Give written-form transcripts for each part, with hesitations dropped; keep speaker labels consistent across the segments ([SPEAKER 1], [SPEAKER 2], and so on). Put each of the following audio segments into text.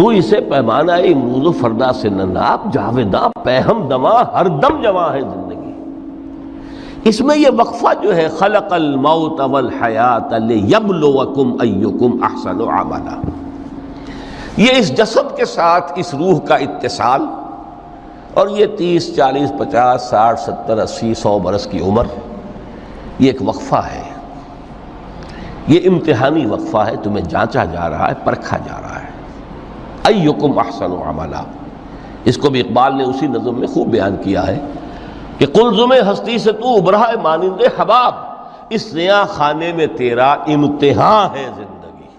[SPEAKER 1] تو اسے پیمانہ امروز و فردا سے نہ ناپ، جاویداں پہم دماں ہر دم جواں ہے زندگی۔ اس میں یہ وقفہ جو ہے خلق الموت والحیات لیبلوکم ایکم احسن عملا، یہ اس جسد کے ساتھ اس روح کا اتصال، اور یہ 30 40 50 60 70 80 100 برس کی عمر، یہ ایک وقفہ ہے، یہ امتحانی وقفہ ہے، تمہیں جانچا جا رہا ہے، پرکھا جا رہا ہے۔ ایکم احسن عملا، اس کو بھی اقبال نے اسی نظم میں خوب بیان کیا ہے کہ قلزم ہستی سے تو ابھرا ہے مانند حباب، اس نیا خانے میں تیرا امتحان ہے زندگی۔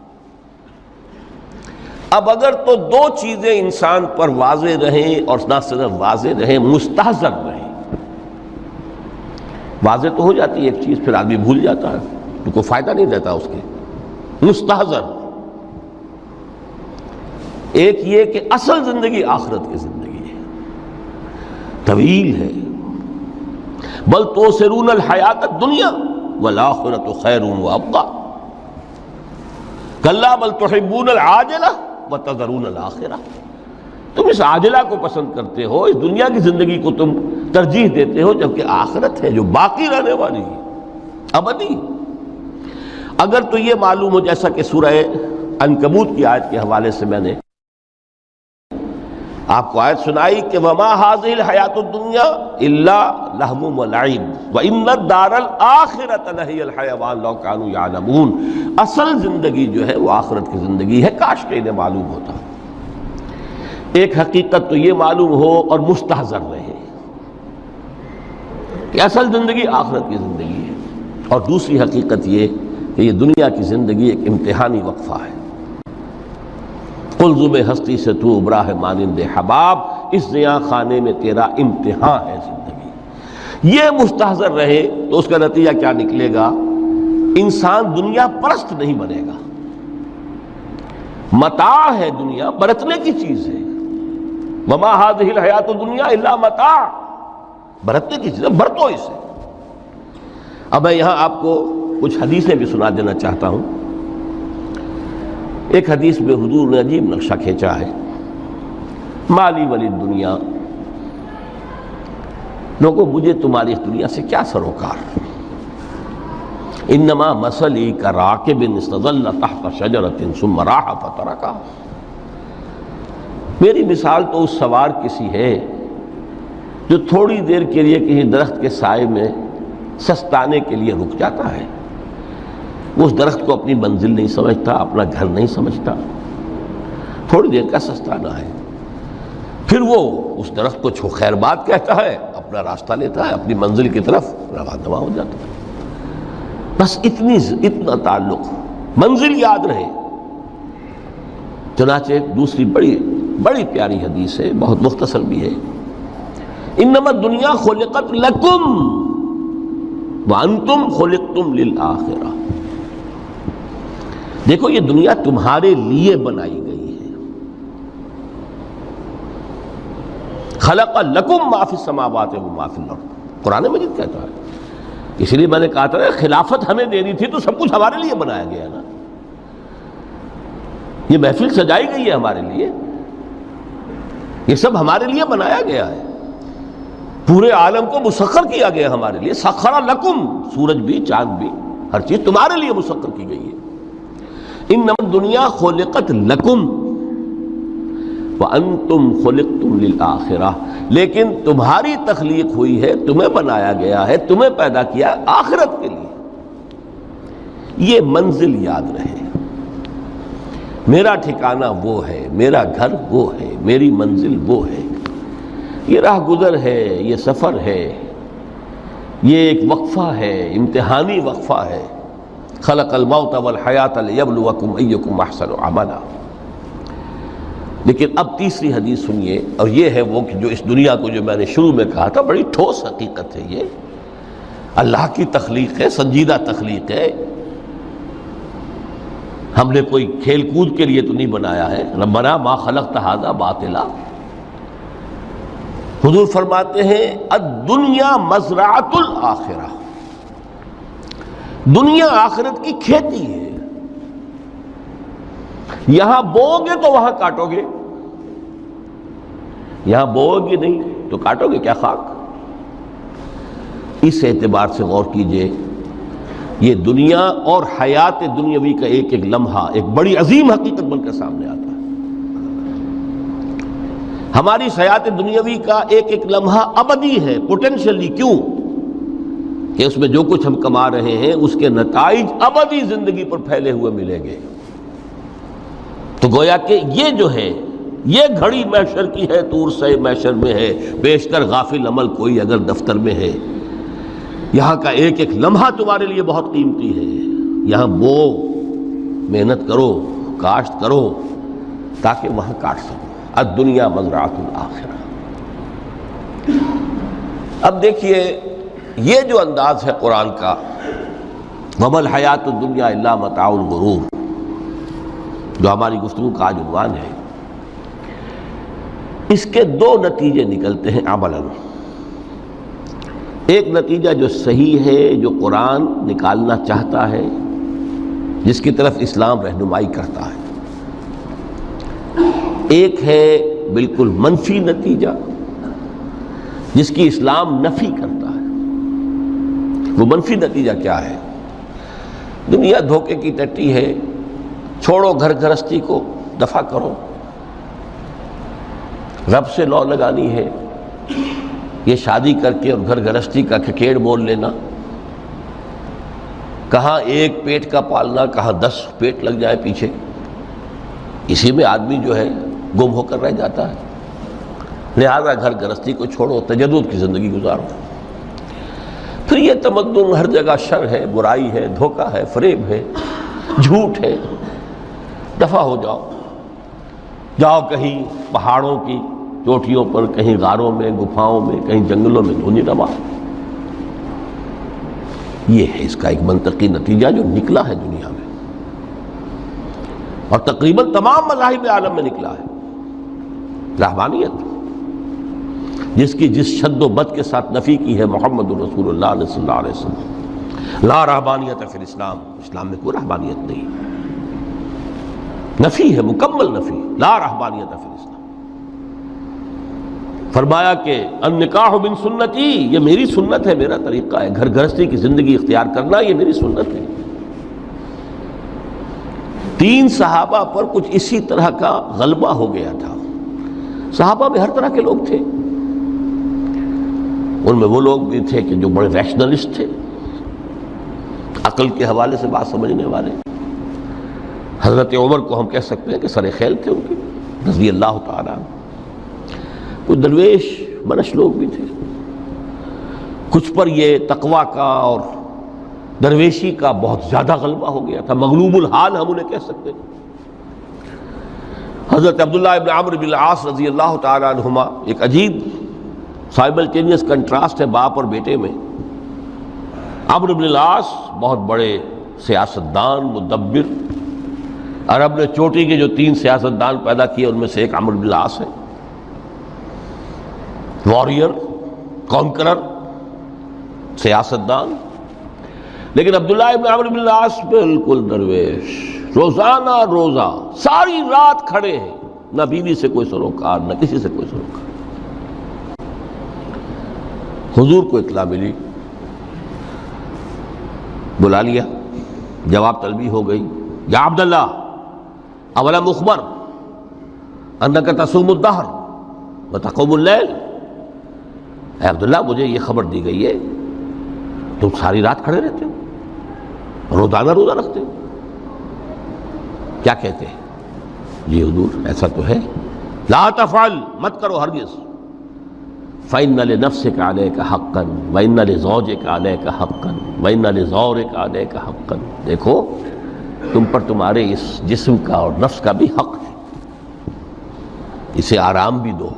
[SPEAKER 1] اب اگر تو دو چیزیں انسان پر واضح رہیں، اور نہ صرف واضح رہیں، مستحضر رہیں۔ واضح تو ہو جاتی ہے ایک چیز، پھر آدمی بھول جاتا ہے تو کوئی فائدہ نہیں دیتا اس کے۔ مستحضر ایک یہ کہ اصل زندگی آخرت کی زندگی ہے، طویل ہے۔ بل توسرون الحیات الدنیا والآخرۃ خیر وابقیٰ کلا بل تحبون العاجلہ وتذرون الآخرہ، تم اس عاجلہ کو پسند کرتے ہو، اس دنیا کی زندگی کو تم ترجیح دیتے ہو، جبکہ آخرت ہے جو باقی رہنے والی ہے، ابدی۔ اگر تو یہ معلوم ہو، جیسا کہ سورہ عنکبوت کی آیت کے حوالے سے میں نے آپ کو آیت سنائی کہ وَمَا هَذِهِ الْحَيَاةُ الدُّنْيَا إِلَّا لَهْوٌ وَلَعِبٌ وَإِنَّ الدَّارَ الْآخِرَةَ لَهِيَ الْحَيَوَانُ لَوْ كَانُوا يَعْلَمُونَ، اصل زندگی جو ہے وہ آخرت کی زندگی ہے، کاش کہ انہیں معلوم ہوتا۔ ایک حقیقت تو یہ معلوم ہو اور مستحضر رہے کہ اصل زندگی آخرت کی زندگی ہے، اور دوسری حقیقت یہ کہ یہ دنیا کی زندگی ایک امتحانی وقفہ ہے۔ قلزم ہستی سے تو ابھرا ہے مانند حباب، اس نیا خانے میں تیرا امتحان ہے زندگی۔ یہ مستحضر رہے تو اس کا نتیجہ کیا نکلے گا؟ انسان دنیا پرست نہیں بنے گا۔ متاع ہے دنیا، برتنے کی چیز ہے۔ وما هذه الحیاۃ الدنیا الا متاع، برتنے کی چیز ہے، برتو اسے۔ اب میں یہاں آپ کو کچھ حدیثیں بھی سنا دینا چاہتا ہوں۔ ایک حدیث میں حضور نے عجیب نقشہ کھینچا ہے، مالی ولی دنیا، لوگوں مجھے تمہاری اس دنیا سے کیا سروکار، انما مثلی کراکب استظل تحت شجرۃ ثم راح فترکھا، میری مثال تو اس سوار کسی ہے جو تھوڑی دیر کے لیے کسی درخت کے سائے میں سستانے کے لیے رک جاتا ہے۔ وہ اس درخت کو اپنی منزل نہیں سمجھتا، اپنا گھر نہیں سمجھتا، تھوڑی دیر کا سستانا ہے، پھر وہ اس درخت کو خیر بات کہتا ہے، اپنا راستہ لیتا ہے، اپنی منزل کی طرف رواں ہو جاتا ہے۔ بس اتنا تعلق، منزل یاد رہے۔ چنانچہ دوسری بڑی پیاری حدیث ہے، بہت مختصر بھی ہے، انما الدنیا خلقت لکم وانتم خلقتم للآخرہ، دیکھو یہ دنیا تمہارے لیے بنائی گئی ہے۔ خلق لکم ما فی السماوات و ما فی الارض، قرآن مجید کہتا ہے۔ اس لیے میں نے کہا تھا خلافت ہمیں دینی تھی تو سب کچھ ہمارے لیے بنایا گیا نا، یہ محفل سجائی گئی ہے ہمارے لیے، یہ سب ہمارے لیے بنایا گیا ہے، پورے عالم کو مسخر کیا گیا ہمارے لیے۔ سخر لکم، سورج بھی چاند بھی ہر چیز تمہارے لیے مسخر کی گئی ہے۔ انما الدنیا خلقت لکم وانتم خلقتم للآخرہ، لیکن تمہاری تخلیق ہوئی ہے، تمہیں بنایا گیا ہے، تمہیں پیدا کیا آخرت کے لیے۔ یہ منزل یاد رہے، میرا ٹھکانہ وہ ہے، میرا گھر وہ ہے، میری منزل وہ ہے، یہ راہ گزر ہے، یہ سفر ہے، یہ ایک وقفہ ہے، امتحانی وقفہ ہے۔ خلق الموت والحیات لیبلوکم ایکم احسن عملا۔ لیکن اب تیسری حدیث سنیے، اور یہ ہے وہ کہ جو اس دنیا کو جو میں نے شروع میں کہا تھا، بڑی ٹھوس حقیقت ہے، یہ اللہ کی تخلیق ہے، سنجیدہ تخلیق ہے، ہم نے کوئی کھیل کود کے لیے تو نہیں بنایا ہے۔ ربنا ما خلقت ھذا باطلا، حضور فرماتے ہیں الدنیا مزرعۃ الآخرہ، دنیا آخرت کی کھیتی ہے۔ یہاں بوؤ گے تو وہاں کاٹو گے، یہاں بوؤ گے نہیں تو کاٹو گے کیا خاک؟ اس اعتبار سے غور کیجئے، یہ دنیا اور حیات دنیاوی کا ایک ایک لمحہ ایک بڑی عظیم حقیقت بن کر سامنے آتا ہے۔ ہماری حیات دنیاوی کا ایک ایک لمحہ ابدی ہے پوٹینشلی، کیوں کہ اس میں جو کچھ ہم کما رہے ہیں اس کے نتائج ابدی زندگی پر پھیلے ہوئے ملیں گے۔ تو گویا کہ یہ جو ہے یہ گھڑی محشر کی ہے، طور سے محشر میں ہے، بیشتر غافل عمل کوئی اگر دفتر میں ہے، یہاں کا ایک ایک لمحہ تمہارے لیے بہت قیمتی ہے۔ یہاں بو، محنت کرو، کاشت کرو تاکہ وہاں کاٹ سکو۔ الدنیا مزرعۃ الآخرہ۔ اب دیکھیے یہ جو انداز ہے قرآن کا، وَمَا الْحَيَاةُ الدُّنْيَا إِلَّا مَتَاعُ الْغُرُورِ، جو ہماری گفتگو کا آج عنوان ہے، اس کے دو نتیجے نکلتے ہیں عملاً۔ ایک نتیجہ جو صحیح ہے، جو قرآن نکالنا چاہتا ہے، جس کی طرف اسلام رہنمائی کرتا ہے۔ ایک ہے بالکل منفی نتیجہ جس کی اسلام نفی کرتا ہے۔ وہ منفی نتیجہ کیا ہے؟ دنیا دھوکے کی ٹٹی ہے، چھوڑو گھر گھرستی کو، دفع کرو، رب سے لو لگانی ہے۔ یہ شادی کر کے اور گھر گھرستی کا کھکیڑ مول لینا، کہاں ایک پیٹ کا پالنا، کہاں 10 پیٹ لگ جائے پیچھے، اسی میں آدمی جو ہے گم ہو کر رہ جاتا ہے۔ لہذا گھر گھرستی کو چھوڑو، تجدد کی زندگی گزارو۔ پھر یہ تمدن ہر جگہ شر ہے، برائی ہے، دھوکہ ہے، فریب ہے، جھوٹ ہے، دفع ہو جاؤ، جاؤ کہیں پہاڑوں کی چوٹیوں پر، کہیں غاروں میں، گپھاؤں میں، کہیں جنگلوں میں دھونی روا۔ یہ ہے اس کا ایک منطقی نتیجہ جو نکلا ہے دنیا میں، اور تقریباً تمام مذاہب عالم میں نکلا ہے۔ رہبانیت، جس کی جس شد و بد کے ساتھ نفی کی ہے محمد رسول اللہ صلی اللہ علیہ وسلم، لا رہبانیت فی الاسلام، اسلام میں کوئی رہبانیت نہیں، نفی ہے، مکمل نفی، لا رہبانیت فی الاسلام۔ فرمایا کہ النکاح من سنتی، یہ میری سنت ہے، میرا طریقہ ہے، گھر گھرستی کی زندگی اختیار کرنا یہ میری سنت ہے۔ 3 صحابہ پر کچھ اسی طرح کا غلبہ ہو گیا تھا۔ صحابہ میں ہر طرح کے لوگ تھے، ان میں وہ لوگ بھی تھے کہ جو بڑے ریشنلسٹ تھے، عقل کے حوالے سے بات سمجھنے والے۔ حضرت عمر کو ہم کہہ سکتے ہیں کہ سر خیل تھے ان کی، رضی اللہ تعالیٰ عنہ۔ کچھ درویش منش لوگ بھی تھے، کچھ پر یہ تقویٰ کا اور درویشی کا بہت زیادہ غلبہ ہو گیا تھا، مغلوب الحال ہم انہیں کہہ سکتے ہیں۔ حضرت عبداللہ ابن عمرو بن العاص رضی اللہ تعالیٰ عنہما، ایک عجیب سائملٹینیس کنٹراسٹ ہے باپ اور بیٹے میں۔ عمرو بن العاص بہت بڑے سیاستدان، مدبر، عرب نے چوٹی کے جو 3 سیاستدان پیدا کیے ان میں سے ایک عمرو بن العاص ہے، واریر، کانکرر، سیاستدان۔ لیکن عبداللہ ابن عمرو بن العاص بالکل درویش، روزانہ روزہ ساری رات کھڑے ہیں، نہ بیوی سے کوئی سروکار، نہ کسی سے کوئی سروکار۔ حضور کو اطلاع ملی، بلا لیا، جواب طلبی ہو گئی، یا عبداللہ اولم اخبر انک تصوم الدہر وتقوم اللیل، اے عبداللہ مجھے یہ خبر دی گئی ہے تم ساری رات کھڑے رہتے ہو، روزانہ روزہ رکھتے ہو، کیا کہتے ہیں؟ جی حضور ایسا تو ہے۔ لا تفعل، مت کرو ہرگز۔ فإن لنفسك عليك حقا وإن لزوجك عليك حقا وإن لزورك عليك حقا، دیکھو تم پر تمہارے اس جسم کا اور نفس کا بھی حق ہے، اسے آرام بھی دو،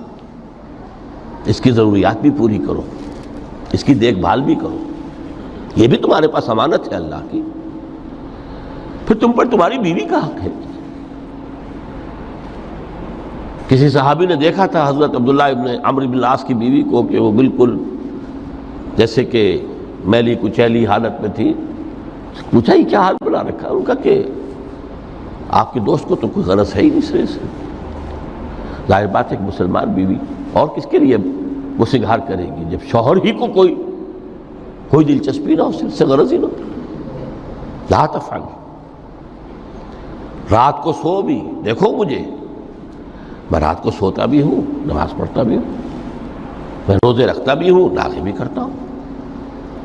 [SPEAKER 1] اس کی ضروریات بھی پوری کرو، اس کی دیکھ بھال بھی کرو، یہ بھی تمہارے پاس امانت ہے اللہ کی۔ پھر تم پر تمہاری بیوی کا حق ہے۔ کسی صحابی نے دیکھا تھا حضرت عبداللہ ابن عمرو بن العاص کی بیوی کو کہ وہ بالکل جیسے کہ میلی کچیلی حالت میں تھی۔ پوچھا یہ کیا حال بنا رکھا؟ ان کا کہ آپ کے دوست کو تو کوئی غرض ہے ہی نہیں سرے سے. ظاہر بات ہے کہ مسلمان بیوی اور کس کے لیے وہ سنگھار کرے گی جب شوہر ہی کو کوئی دلچسپی نہ ہو، اس سے غرض ہی نہ ہو. لا تفعل. رات کو سو بھی دیکھو مجھے، میں رات کو سوتا بھی ہوں، نماز پڑھتا بھی ہوں، میں روزے رکھتا بھی ہوں، ناغے بھی کرتا ہوں.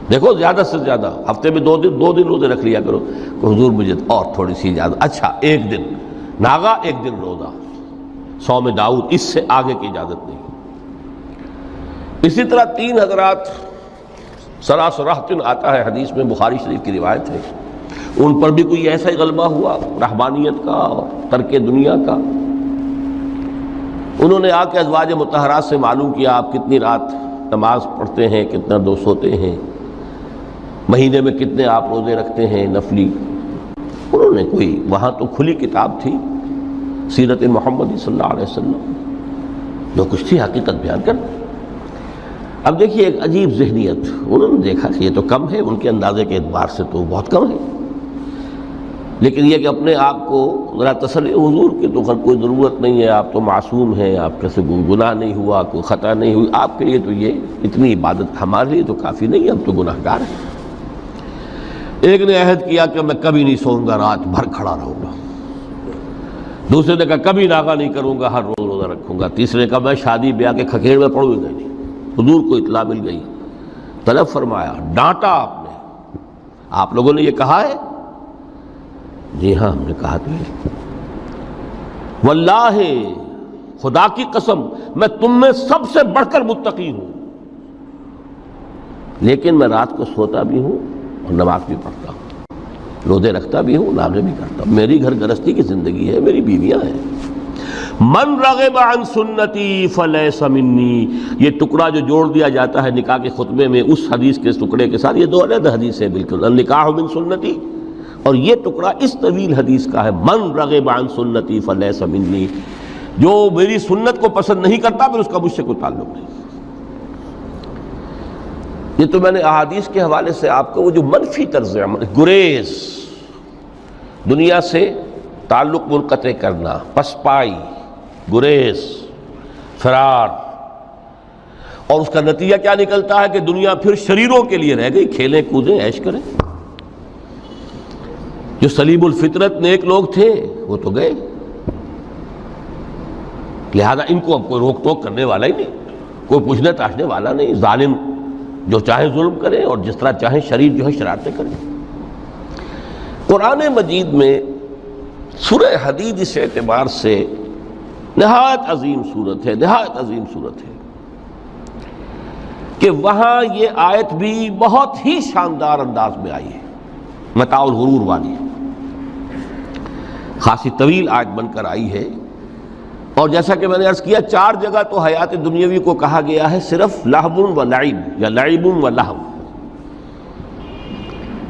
[SPEAKER 1] دیکھو زیادہ سے زیادہ ہفتے میں دو دن روزے رکھ لیا کرو کہ حضور مجھے اور تھوڑی سی اجازت. اچھا ایک دن ناغا، ایک دن روزہ، صوم داؤد، اس سے آگے کی اجازت نہیں. اسی طرح 3 حضرات سراسراہت آتا ہے حدیث میں، بخاری شریف کی روایت ہے، ان پر بھی کوئی ایسا ہی غلبہ ہوا رہبانیت کا اور ترک دنیا کا. انہوں نے آ کے ازواج مطہرات سے معلوم کیا آپ کتنی رات نماز پڑھتے ہیں، کتنا دو سوتے ہیں، مہینے میں کتنے آپ روزے رکھتے ہیں نفلی. انہوں نے کوئی وہاں تو کھلی کتاب تھی سیرت محمدی صلی اللہ علیہ وسلم، جو کچھ تھی حقیقت بیان کر. اب دیکھیے ایک عجیب ذہنیت، انہوں نے دیکھا کہ یہ تو کم ہے، ان کے اندازے کے اعتبار سے تو بہت کم ہے، لیکن یہ کہ اپنے آپ کو ذرا تسلی، حضور کی تو کوئی ضرورت نہیں ہے، آپ تو معصوم ہیں، آپ کیسے کوئی گناہ نہیں ہوا، کوئی خطا نہیں ہوئی، آپ کے لیے تو یہ اتنی عبادت ہمارے لیے تو کافی نہیں ہے، ہم تو گناہ گار ہیں. ایک نے عہد کیا کہ میں کبھی نہیں سوؤں گا، رات بھر کھڑا رہوں گا. دوسرے نے کہا کبھی ناغا نہیں کروں گا، ہر روز روزہ رکھوں گا. تیسرے نے کہا میں شادی بیاہ کے کھکیڑ میں پڑوں گا نہیں. حضور کو اطلاع مل گئی، طلب فرمایا، ڈانٹا آپ نے، آپ لوگوں نے یہ کہا ہے؟ جی ہاں ہم نے کہا تو ہے. واللہ، خدا کی قسم، میں تم میں سب سے بڑھ کر متقی ہوں، لیکن میں رات کو سوتا بھی ہوں اور نماز بھی پڑھتا ہوں، روزے رکھتا بھی ہوں، ناغے بھی کرتا ہوں. میری گھر گرستی کی زندگی ہے، میری بیویاں ہیں. من رغب عن سنتی فلیس منی، یہ ٹکڑا جو جوڑ دیا جاتا ہے نکاح کے خطبے میں اس حدیث کے ٹکڑے کے ساتھ، یہ 2 علیحدہ حدیث ہے بالکل. النکاح من سنتی، اور یہ ٹکڑا اس طویل حدیث کا ہے، من رغب عن سنتی فلیس منی، جو میری سنت کو پسند نہیں کرتا پھر اس کا مجھ سے کوئی تعلق نہیں. یہ تو میں نے احادیث کے حوالے سے آپ کو وہ جو منفی طرز عمل، گریز، دنیا سے تعلق منقطع کرنا، پسپائی، گریز، فرار، اور اس کا نتیجہ کیا نکلتا ہے کہ دنیا پھر شریروں کے لیے رہ گئی، کھیلیں کودیں عیش کریں. جو سلیم الفطرت نیک لوگ تھے وہ تو گئے، لہذا ان کو اب کوئی روک ٹوک کرنے والا ہی نہیں، کوئی پوچھنے تاشنے والا نہیں. ظالم جو چاہے ظلم کرے اور جس طرح چاہے شریر جو ہے شرارتیں کرے. قرآن مجید میں سورہ حدید اس اعتبار سے نہایت عظیم صورت ہے، نہایت عظیم صورت ہے کہ وہاں یہ آیت بھی بہت ہی شاندار انداز میں آئی ہے، متاع الغرور والی، خاصی طویل آیت بن کر آئی ہے. اور جیسا کہ میں نے عرض کیا 4 جگہ تو حیات دنیاوی کو کہا گیا ہے صرف لہو و لعب یا لعب و لہو،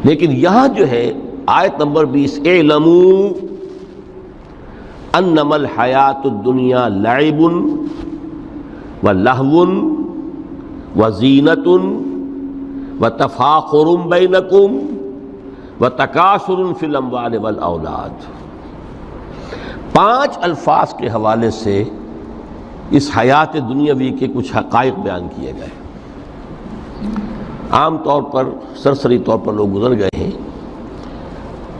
[SPEAKER 1] لیکن یہاں جو ہے آیت نمبر 20، اعلموا انما الحیات الدنیا لعب و لہو و زینت و تفاخر بینکم و تکاثر فی الاموال والاولاد. 5 الفاظ کے حوالے سے اس حیات دنیاوی کے کچھ حقائق بیان کیے گئے. عام طور پر سرسری طور پر لوگ گزر گئے ہیں.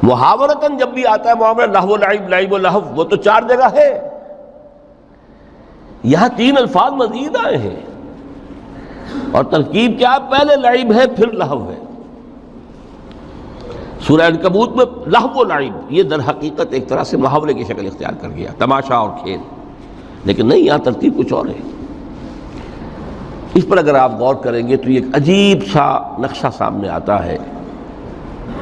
[SPEAKER 1] محاورتاً جب بھی آتا ہے معاملہ لہو و لعب، لعب و لہو، وہ تو 4 جگہ ہے، یہاں 3 الفاظ مزید آئے ہیں، اور ترکیب کیا؟ پہلے لعب ہے پھر لہو ہے. سورہ عنکبوت میں لہو و لعب یہ در حقیقت ایک طرح سے محاورے کی شکل اختیار کر گیا، تماشا اور کھیل، لیکن نہیں، یہاں ترتیب کچھ اور ہے. اس پر اگر آپ غور کریں گے تو یہ ایک عجیب سا نقشہ سامنے آتا ہے.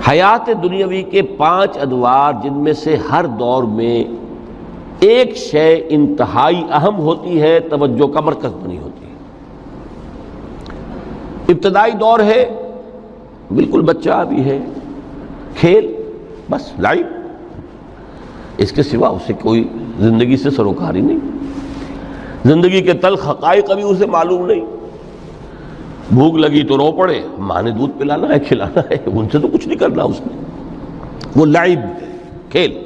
[SPEAKER 1] حیات دنیاوی کے 5 ادوار، جن میں سے ہر دور میں ایک شے انتہائی اہم ہوتی ہے، توجہ کا مرکز بنی ہوتی ہے. ابتدائی دور ہے، بالکل بچہ بھی ہے، کھیل، بس لعب، اس کے سوا اسے کوئی زندگی سے سروکاری نہیں، زندگی کے تلخ حقائق ابھی اسے معلوم نہیں. بھوک لگی تو رو پڑے، ماں نے دودھ پلانا ہے، کھلانا ہے، ان سے تو کچھ نہیں کرنا اس نے، وہ لعب، کھیل.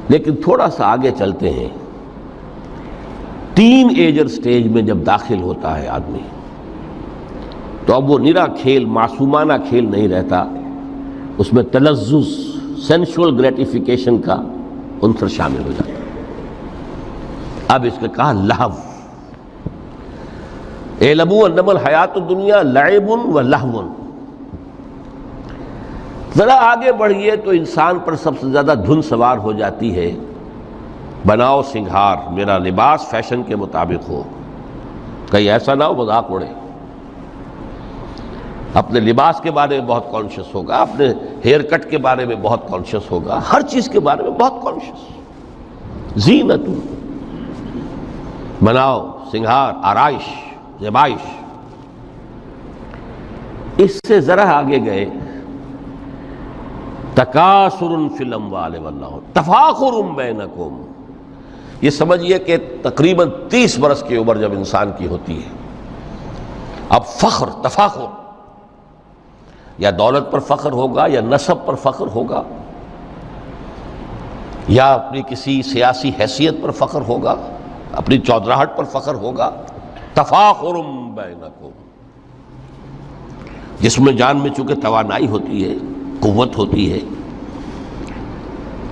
[SPEAKER 1] لیکن تھوڑا سا آگے چلتے ہیں، ٹین ایجر سٹیج میں جب داخل ہوتا ہے آدمی تو اب وہ نرا کھیل، معصومانہ کھیل نہیں رہتا، اس میں تلذذ، سینشول گریٹیفیکیشن کا عنصر شامل ہو جاتا ہے۔ اب اس کا کہا لہو، اعلموا انما الحیات الدنیا لعب و لہو۔ ذرا آگے بڑھیے تو انسان پر سب سے زیادہ دھن سوار ہو جاتی ہے، بناؤ سنگھار، میرا لباس فیشن کے مطابق ہو، کہیں ایسا نہ ہو مذاق اڑے۔ اپنے لباس کے بارے میں بہت کانشیس ہوگا، اپنے ہیئر کٹ کے بارے میں بہت کانشیس ہوگا، ہر چیز کے بارے میں بہت کانشیس۔ زینت، بناؤ سنگھار، آرائش، زیبائش۔ اس سے ذرا آگے گئے، تکاثر فی الاموال والاولاد، تفاخر بینکم۔ یہ سمجھیے کہ تقریباً 30 برس کی عمر جب انسان کی ہوتی ہے، اب فخر، تفاخر، یا دولت پر فخر ہوگا، یا نسب پر فخر ہوگا، یا اپنی کسی سیاسی حیثیت پر فخر ہوگا، اپنی چودراہٹ پر فخر ہوگا۔ تفاخر بینکم، جس میں جان میں چونکہ توانائی ہوتی ہے، قوت ہوتی ہے،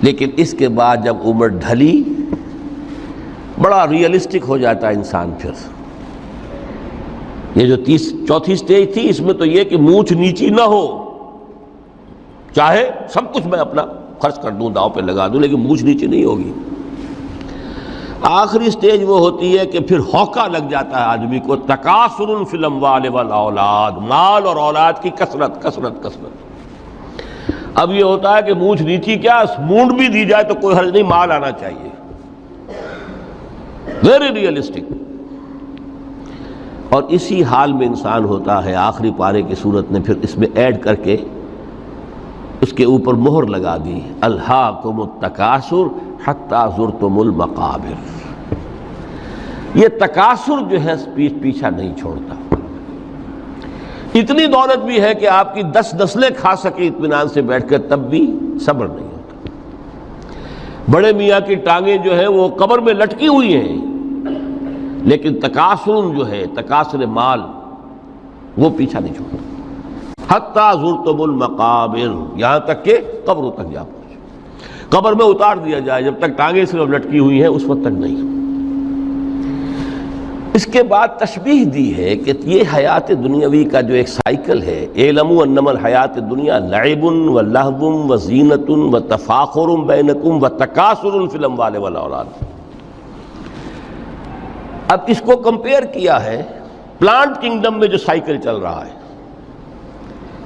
[SPEAKER 1] لیکن اس کے بعد جب عمر ڈھلی بڑا ریئلسٹک ہو جاتا ہے انسان۔ پھر یہ جو چوتھی سٹیج تھی، اس میں تو یہ کہ مونچھ نیچی نہ ہو، چاہے سب کچھ میں اپنا خرچ کر دوں، داؤ پہ لگا دوں، لیکن مونچھ نیچی نہیں ہوگی۔ آخری سٹیج وہ ہوتی ہے کہ پھر ہوکا لگ جاتا ہے آدمی کو، تکاثر فی الاموال والاولاد، مال اور اولاد کی کثرت کثرت کثرت۔ اب یہ ہوتا ہے کہ مونچھ نیچی کیا، مونڈ بھی دی جائے تو کوئی حرج نہیں، مال آنا چاہیے، ویری ریئلسٹک۔ اور اسی حال میں انسان ہوتا ہے۔ آخری پارے کی صورت نے پھر اس میں ایڈ کر کے اس کے اوپر مہر لگا دی، الہاکم التکاثر حتی زرتم المقابر۔ یہ تکاثر جو ہے پیچھا نہیں چھوڑتا۔ اتنی دولت بھی ہے کہ آپ کی 10 نسلیں کھا سکے اطمینان سے بیٹھ کر، تب بھی صبر نہیں ہوتا۔ بڑے میاں کی ٹانگیں جو ہیں وہ قبر میں لٹکی ہوئی ہیں، لیکن تکاثر جو ہے، تکاثر مال، وہ پیچھا نہیں چھوڑتا۔ حتی زرتم المقابر، یہاں تک کہ قبروں تک جا پہنچے، قبر میں اتار دیا جائے، جب تک ٹانگیں صرف لٹکی ہوئی ہیں اس وقت تک نہیں۔ اس کے بعد تشبیہ دی ہے کہ یہ حیات دنیاوی کا جو ایک سائیکل ہے، اعلموا انما الحیات الدنیا لعب و لہو و زینت و تفاخر بینکم و تکاثر فی الاموال والاولاد۔ اب اس کو کمپیئر کیا ہے پلانٹ کنگڈم میں جو سائیکل چل رہا ہے۔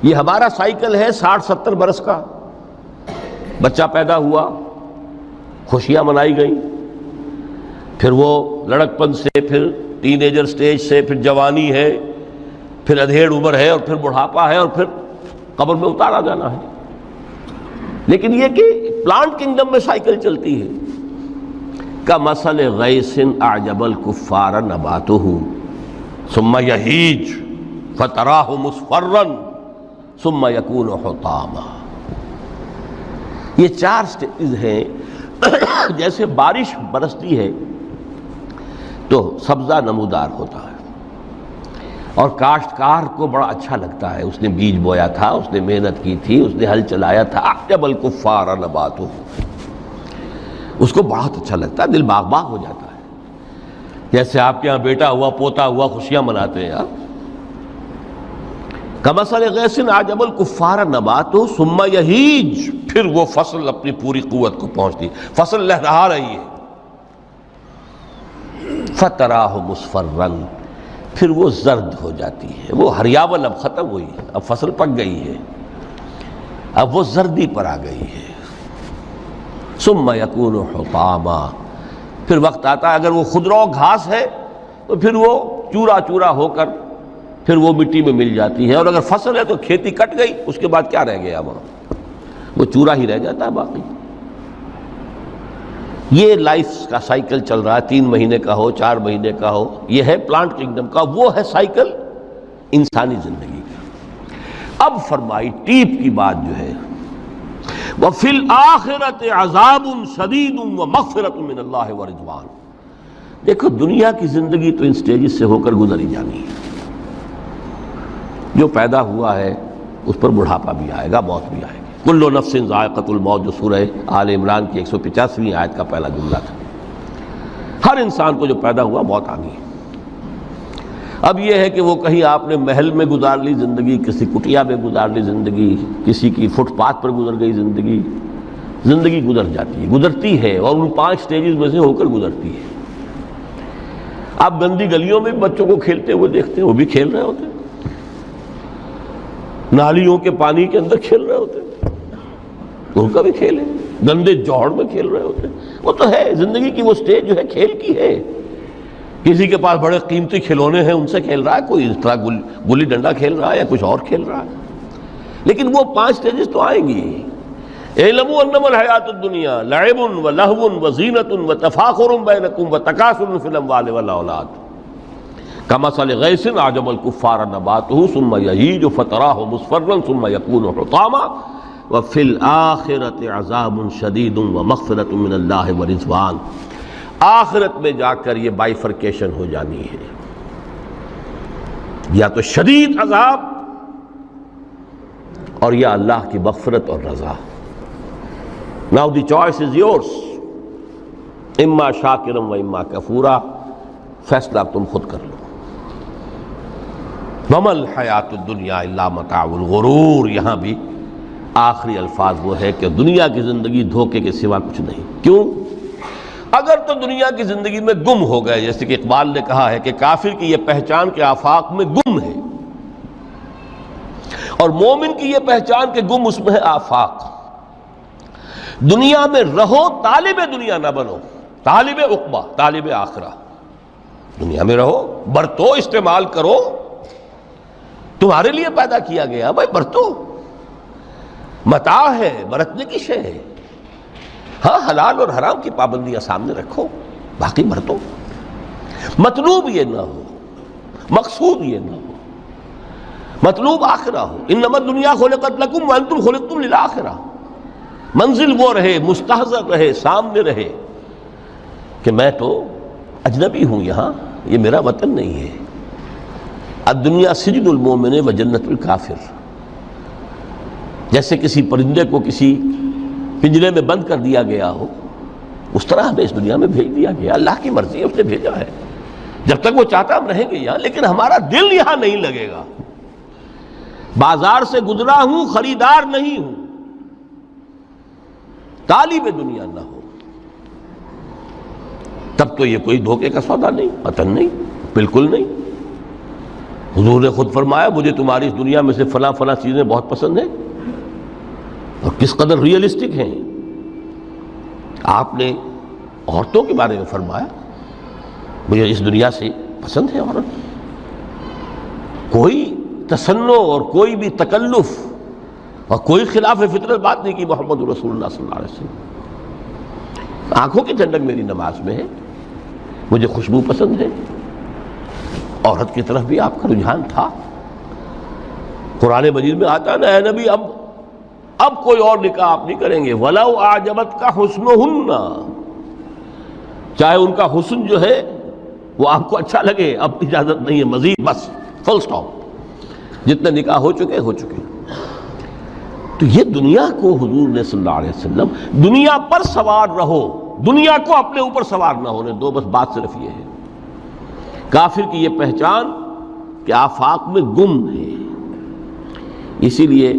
[SPEAKER 1] یہ ہمارا سائیکل ہے 60-70 برس کا، بچہ پیدا ہوا، خوشیاں منائی گئیں، پھر وہ لڑکپن سے، پھر ٹین ایجر سٹیج سے، پھر جوانی ہے، پھر ادھیڑ عمر ہے، اور پھر بڑھاپا ہے، اور پھر قبر میں اتارا جانا ہے۔ لیکن یہ کہ پلانٹ کنگڈم میں سائیکل چلتی ہے، کمثل غیث اعجب الکفار نباتہ ثم یہیج فتراہ مصفرا ثم یکون حطاما۔ یہ 4 سٹیج ہیں۔ جیسے بارش برستی ہے تو سبزہ نمودار ہوتا ہے، اور کاشتکار کو بڑا اچھا لگتا ہے، اس نے بیج بویا تھا، اس نے محنت کی تھی، اس نے ہل چلایا تھا، اعجب الکفار نباتہ، اس کو بہت اچھا لگتا ہے، دل باغ باغ ہو جاتا ہے۔ جیسے آپ کے ہاں بیٹا ہوا، پوتا ہوا، خوشیاں مناتے ہیں آپ۔ کمثل غیث اعجب الکفار نباتہ ثم یہیج، پھر وہ فصل اپنی پوری قوت کو پہنچتی، فصل لہرا رہی ہے، فتراہ مصفرا، پھر وہ زرد ہو جاتی ہے، وہ ہریاول اب ختم ہوئی، اب فصل پک گئی ہے، اب وہ زردی پر آ گئی ہے۔ ثم یکون حطاما، پھر وقت آتا ہے، اگر وہ خضرو گھاس ہے تو پھر وہ چورا چورا ہو کر پھر وہ مٹی میں مل جاتی ہے، اور اگر فصل ہے تو کھیتی کٹ گئی، اس کے بعد کیا رہ گیا وہاں، وہ چورا ہی رہ جاتا ہے باقی۔ یہ لائف کا سائیکل چل رہا ہے، 3 مہینے کا ہو، 4 مہینے کا ہو، یہ ہے پلانٹ کنگڈم کا، وہ ہے سائیکل انسانی زندگی کا۔ اب فرمائی ٹیپ کی بات جو ہے وفی الآخرۃ عذاب شدید ومغفرۃ من اللہ ورضوان۔ دیکھو دنیا کی زندگی تو ان سٹیجز سے ہو کر گزر ہی جانی ہے۔ جو پیدا ہوا ہے اس پر بڑھاپا بھی آئے گا، موت بھی آئے گی۔ کل نفس ذائقۃ الموت، جو سورہ آل عمران کی 185ویں آیت کا پہلا جملہ تھا۔ ہر انسان کو جو پیدا ہوا موت آ گئی۔ اب یہ ہے کہ وہ کہیں آپ نے محل میں گزار لی زندگی، کسی کٹیا میں گزار لی زندگی، کسی کی فٹ پاتھ پر گزر گئی زندگی۔ زندگی گزر جاتی ہے، گزرتی ہے، اور ان 5 سٹیجز میں سے ہو کر گزرتی ہے۔ آپ گندی گلیوں میں بچوں کو کھیلتے ہوئے دیکھتے ہیں، وہ بھی کھیل رہے ہوتے ہیں، نالیوں کے پانی کے اندر کھیل رہے ہوتے ہیں، ان کا بھی کھیل ہے۔ گندے جوہڑ میں کھیل رہے ہوتے ہیں، وہ تو ہے زندگی کی وہ سٹیج جو ہے کھیل کی ہے۔ کسی کے پاس بڑے قیمتی کھلونے ہیں، ان سے کھیل رہا ہے، کوئی اس طرح گلی ڈنڈا کھیل رہا ہے یا کچھ اور کھیل رہا ہے، لیکن وہ 5 سٹیجز تو آئیں گی۔ اعلموا انما الحیات الدنیا لعب ولہو وزینۃ وتفاخر بینکم وتکاثر فی الاموال والاولاد کمثل غیث اعجب الکفار نباتہ ثم یہیج فتراہ مصفرا ثم یکون حطاما وفی الآخرۃ عذاب شدید ومغفرۃ من اللہ ورضوان۔ آخرت میں جا کر یہ بائیفرکیشن ہو جانی ہے، یا تو شدید عذاب اور یا اللہ کی مغفرت اور رضا۔ Now the choice is yours، اما شاکرا و اما کفورا، فیصلہ تم خود کر لو۔ وما الحیات الدنیا الا متاع الغرور، یہاں بھی آخری الفاظ وہ ہے کہ دنیا کی زندگی دھوکے کے سوا کچھ نہیں۔ کیوں؟ اگر تو دنیا کی زندگی میں گم ہو گئے، جیسے کہ اقبال نے کہا ہے کہ کافر کی یہ پہچان کے آفاق میں گم ہے، اور مومن کی یہ پہچان کے گم اس میں ہے آفاق۔ دنیا میں رہو، طالب دنیا نہ بنو، طالب عقبہ، طالب آخرہ۔ دنیا میں رہو، برتو، استعمال کرو، تمہارے لیے پیدا کیا گیا، بھائی برتو، متاع ہے، برتنے کی شے ہے۔ ہاں حلال اور حرام کی پابندیاں سامنے رکھو، باقی برتو۔ مطلوب یہ نہ ہو، مقصود یہ نہ ہو، مطلوب آخرہ ہو۔ انما الدنیا خلقت لکم وانتم خلقتم للآخرہ۔ منزل وہ رہے، مستحضر رہے، سامنے رہے کہ میں تو اجنبی ہوں، یہاں یہ میرا وطن نہیں ہے۔ الدنیا سجن المومن و جنت الکافر۔ جیسے کسی پرندے کو کسی پنجرے میں بند کر دیا گیا ہو، اس طرح ہمیں اس دنیا میں بھیج دیا گیا، اللہ کی مرضی ہے، اس نے بھیجا ہے۔ جب تک وہ چاہتا ہم رہیں گے یہاں، لیکن ہمارا دل یہاں نہیں لگے گا۔ بازار سے گزرا ہوں، خریدار نہیں ہوں، طالب دنیا نہ ہو، تب تو یہ کوئی دھوکے کا سودا نہیں، وطن نہیں، بالکل نہیں۔ حضور نے خود فرمایا مجھے تمہاری اس دنیا میں سے فلاں فلاں چیزیں بہت پسند ہیں، اور کس قدر ریئلسٹک ہیں۔ آپ نے عورتوں کے بارے میں فرمایا مجھے اس دنیا سے پسند ہے عورت۔ کوئی تصنع اور کوئی بھی تکلف اور کوئی خلاف فطرت بات نہیں کی محمد رسول اللہ صلی اللہ علیہ وسلم۔ آنکھوں کی ٹھنڈک میری نماز میں ہے، مجھے خوشبو پسند ہے۔ عورت کی طرف بھی آپ کا رجحان تھا۔ قرآن مجید میں آتا ہے نا، اے نبی اب کوئی اور نکاح آپ نہیں کریں گے، وَلَوْ أَعْجَبَتْكَ حُسْنُهُنَّ، چاہے ان کا حسن جو ہے وہ آپ کو اچھا لگے، اب اجازت نہیں ہے مزید، بس فل سٹاپ، جتنے نکاح ہو چکے ہو چکے۔ تو یہ دنیا کو حضور نے صلی اللہ علیہ وسلم دنیا پر سوار رہو، دنیا کو اپنے اوپر سوار نہ ہونے دو، بس بات صرف یہ ہے۔ کافر کی یہ پہچان کہ آفاق میں گم ہے۔ اسی لیے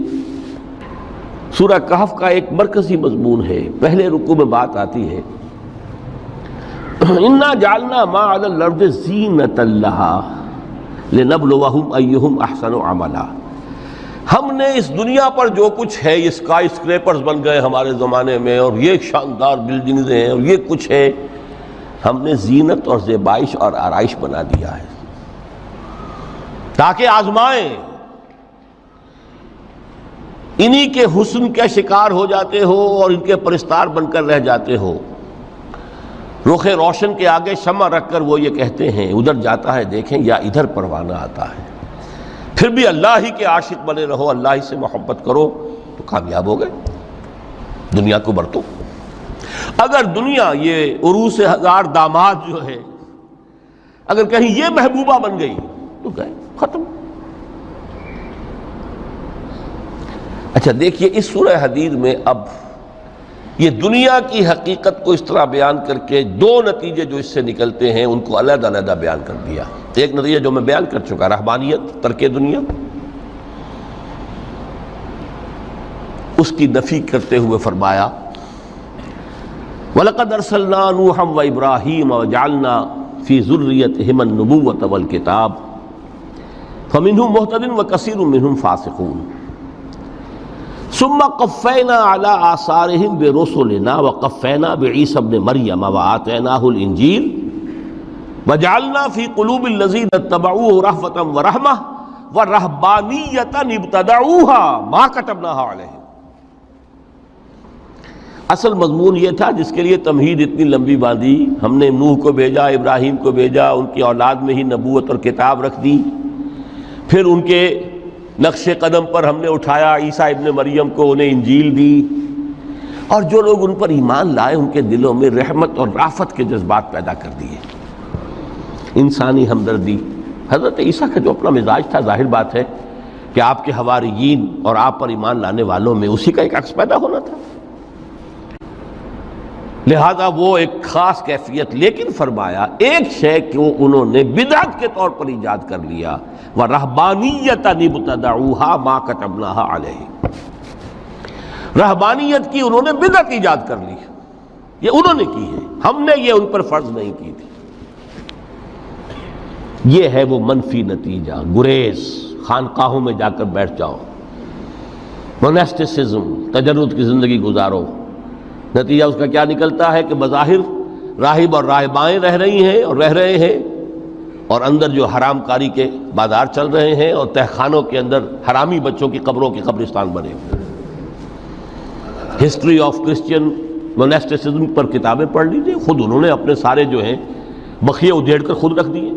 [SPEAKER 1] سورہ کہف کا ایک مرکزی مضمون ہے، پہلے رکوع میں بات آتی ہے اِنَّا جَعَلْنَا مَا عَلَى الْأَرْضِ زِینَةً لَهَا لِنَبْلُوَهُمْ أَيُّهُمْ أَحْسَنُ عَمَلًا۔ ہم نے اس دنیا پر جو کچھ ہے، یہ اسکائی اسکریپرز بن گئے ہمارے زمانے میں، اور یہ شاندار بلڈنگز ہیں، اور یہ کچھ ہے، ہم نے زینت اور زیبائش اور آرائش بنا دیا ہے تاکہ آزمائیں۔ انہی کے حسن کے شکار ہو جاتے ہو اور ان کے پرستار بن کر رہ جاتے ہو۔ رخ روشن کے آگے شمع رکھ کر وہ یہ کہتے ہیں ادھر جاتا ہے دیکھیں یا ادھر پروانہ آتا ہے، پھر بھی اللہ ہی کے عاشق بنے رہو، اللہ ہی سے محبت کرو تو کامیاب ہو گئے۔ دنیا کو برتو. اگر دنیا یہ عروس ہزار داماد جو ہے اگر کہیں یہ محبوبہ بن گئی تو گئے ختم. اچھا دیکھیے اس سورہ حدید میں اب یہ دنیا کی حقیقت کو اس طرح بیان کر کے دو نتیجے جو اس سے نکلتے ہیں ان کو علیحدہ علیحدہ بیان کر دیا. ایک نتیجہ جو میں بیان کر چکا رہبانیت ترک دنیا، اس کی نفی کرتے ہوئے فرمایا وَلَقَدْ أَرْسَلْنَا نُوحًا وَإِبْرَاهِيمَ وَجَعَلْنَا فِي ذُرِّيَّتِهِمَا النُّبُوَّةَ وَالْكِتَابَ فَمِنْهُمْ مُهْتَدٍ وَكَثِيرٌ مِّنْهُمْ فَاسِقُونَ ثُمَّ قَفَّيْنَا عَلَىٰ آثَارِهِمْ بِرُسُلِنَا وَقَفَّيْنَا بِعِيسَى ابْنِ مَرْيَمَ وَآتَيْنَاهُ الْإِنجِيلَ وَجَعَلْنَا فِي قُلُوبِ الَّذِينَ اتَّبَعُوهُ رَأْفَةً وَرَحْمَةً وَرَهْبَانِيَّةً ابْتَدَعُوهَا مَا كَتَبْنَاهَا عَلَيْهِمْ. اصل مضمون یہ تھا جس کے لیے تمہید اتنی لمبی باندھی. ہم نے نوح کو بھیجا، ابراہیم کو بھیجا، ان کی اولاد میں ہی نبوت اور کتاب رکھ دی. پھر ان کے نقش قدم پر ہم نے اٹھایا عیسیٰ ابن مریم کو، انہیں انجیل دی، اور جو لوگ ان پر ایمان لائے ان کے دلوں میں رحمت اور رافت کے جذبات پیدا کر دیے، انسانی ہمدردی. حضرت عیسیٰ کا جو اپنا مزاج تھا ظاہر بات ہے کہ آپ کے حواریین اور آپ پر ایمان لانے والوں میں اسی کا ایک عکس پیدا ہونا تھا، لہذا وہ ایک خاص کیفیت. لیکن فرمایا ایک شے کو انہوں نے بدعت کے طور پر ایجاد کر لیا، وَرَهْبَانِيَّةً ابْتَدَعُوهَا مَا كَتَبْنَاهَا عَلَيْهِمْ. رہبانیت کی انہوں نے بدعت ایجاد کر لی، یہ انہوں نے کی ہے، ہم نے یہ ان پر فرض نہیں کی تھی. یہ ہے وہ منفی نتیجہ. گریز، خانقاہوں میں جا کر بیٹھ جاؤ، موناسٹسزم، تجرد کی زندگی گزارو. نتیجہ اس کا کیا نکلتا ہے کہ بظاہر راہب اور راہبائیں رہ رہی ہیں اور رہ رہے ہیں، اور اندر جو حرام کاری کے بازار چل رہے ہیں، اور تہخانوں کے اندر حرامی بچوں کی قبروں کے قبرستان بنے ہوئے. ہسٹری آف کرسچین موناسٹسزم پر کتابیں پڑھ لیجیے، خود انہوں نے اپنے سارے جو ہیں بخیے ادھیڑ کر خود رکھ دیے.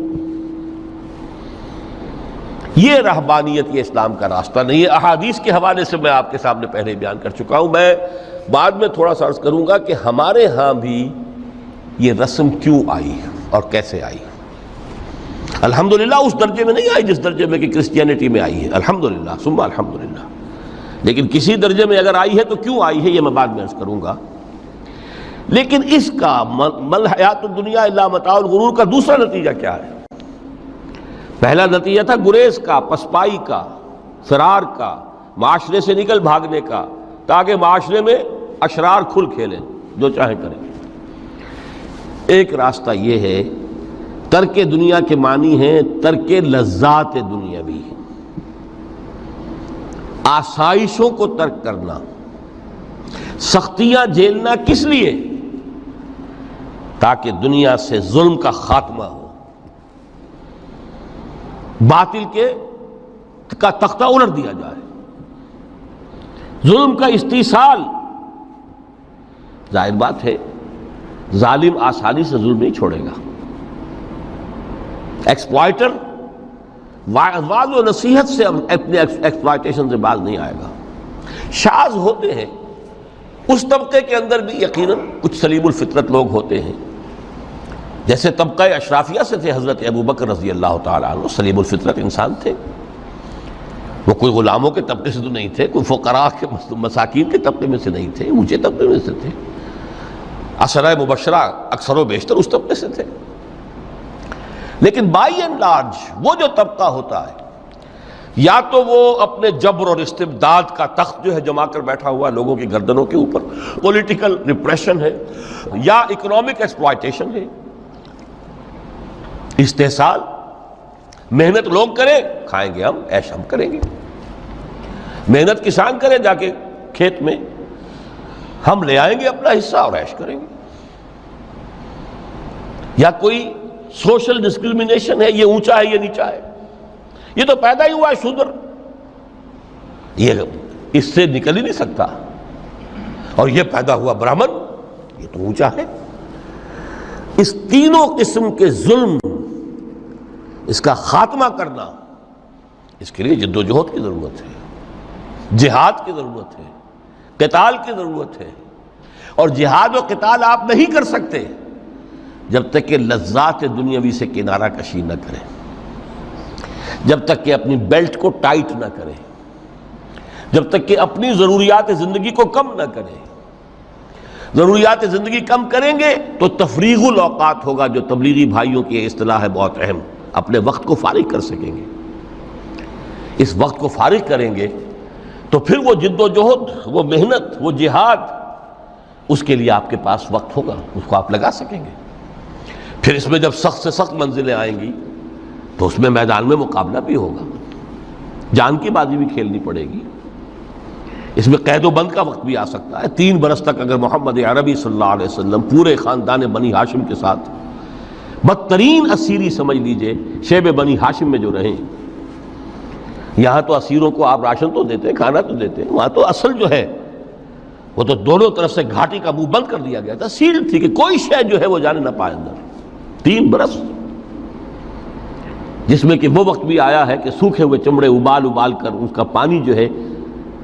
[SPEAKER 1] یہ رہبانیت، یہ اسلام کا راستہ نہیں ہے. احادیث کے حوالے سے میں آپ کے سامنے پہلے بیان کر چکا ہوں. میں بعد میں تھوڑا سا عرض کروں گا کہ ہمارے ہاں بھی یہ رسم کیوں آئی اور کیسے آئی. الحمدللہ اس درجے میں نہیں آئی جس درجے میں کہ کرسچینٹی میں آئی ہے، الحمدللہ ثم الحمدللہ. لیکن کسی درجے میں اگر آئی ہے تو کیوں آئی ہے یہ میں بعد میں عرض کروں گا. لیکن اس کا مل حیات الدنیا الا متاع الغرور کا دوسرا نتیجہ کیا ہے؟ پہلا نتیجہ تھا گریز کا، پسپائی کا، فرار کا، معاشرے سے نکل بھاگنے کا، تاکہ معاشرے میں اشرار کھل کھیلیں، جو چاہیں کریں. ایک راستہ یہ ہے، ترک دنیا کے معنی ہیں ترک لذات دنیاوی، آسائشوں کو ترک کرنا. سختیاں جھیلنا کس لیے؟ تاکہ دنیا سے ظلم کا خاتمہ ہو، باطل کا تختہ الٹ دیا جائے، ظلم کا استیصال. ظاہر بات ہے ظالم آسانی سے ظلم نہیں چھوڑے گا. ایکسپلائٹر واضح و نصیحت سے اپنے ایکسپلائٹیشن سے باز نہیں آئے گا. شاذ ہوتے ہیں اس طبقے کے اندر بھی یقیناً کچھ سلیم الفطرت لوگ ہوتے ہیں، جیسے طبقہ اشرافیہ سے تھے حضرت ابو بکر رضی اللہ تعالیٰ عنہ، سلیم الفطرت انسان تھے. وہ کوئی غلاموں کے طبقے سے تو نہیں تھے، کوئی فقراء کے مساکین کے طبقے میں سے نہیں تھے، اونچے طبقے میں سے تھے. عشرہ مبشرہ اکثر و بیشتر اس طبقے سے تھے. لیکن بائی اینڈ لارج وہ جو طبقہ ہوتا ہے، یا تو وہ اپنے جبر اور استبداد کا تخت جو ہے جما کر بیٹھا ہوا لوگوں کی گردنوں کے اوپر، پولیٹیکل ریپریشن ہے، یا اکنامک ایکسپلائٹیشن ہے، استحصال. محنت لوگ کریں، کھائیں گے ہم، عیش ہم کریں گے. محنت کسان کرے جا کے کھیت میں، ہم لے آئیں گے اپنا حصہ اور عیش کریں گے. یا کوئی سوشل ڈسکریمنیشن ہے، یہ اونچا ہے یہ نیچا ہے، یہ تو پیدا ہی ہوا ہے شودر، یہ اس سے نکل ہی نہیں سکتا، اور یہ پیدا ہوا برہمن، یہ تو اونچا ہے. اس تینوں قسم کے ظلم، اس کا خاتمہ کرنا، اس کے لیے جد و جہد کی ضرورت ہے، جہاد کی ضرورت ہے، قتال کی ضرورت ہے. اور جہاد و قتال آپ نہیں کر سکتے جب تک کہ لذات دنیاوی سے کنارہ کشی نہ کریں، جب تک کہ اپنی بیلٹ کو ٹائٹ نہ کریں، جب تک کہ اپنی ضروریات زندگی کو کم نہ کریں۔ ضروریات زندگی کم کریں گے تو تفریغ الاوقات ہوگا، جو تبلیغی بھائیوں کی اصطلاح ہے بہت اہم، اپنے وقت کو فارغ کر سکیں گے۔ اس وقت کو فارغ کریں گے تو پھر وہ جد و جہد، وہ محنت، وہ جہاد، اس کے لیے آپ کے پاس وقت ہوگا، اس کو آپ لگا سکیں گے۔ پھر اس میں جب سخت سے سخت منزلیں آئیں گی تو اس میں میدان میں مقابلہ بھی ہوگا، جان کی بازی بھی کھیلنی پڑے گی۔ اس میں قید و بند کا وقت بھی آ سکتا ہے۔ 3 برس تک اگر محمد عربی صلی اللہ علیہ وسلم پورے خاندان بنی ہاشم کے ساتھ، بدترین اسیری سمجھ لیجئے شیب بنی ہاشم میں جو رہیں، یہاں تو اسیروں کو آپ راشن تو دیتے ہیں، کھانا تو دیتے ہیں، وہاں تو اصل جو ہے وہ تو دونوں طرف سے گھاٹی کا منہ بند کر دیا گیا تھا، سیل تھی کہ کوئی شے جو ہے وہ جانے نہ پائے اندر۔ 3 برس، جس میں کہ وہ وقت بھی آیا ہے کہ سوکھے ہوئے چمڑے ابال ابال کر اس کا پانی جو ہے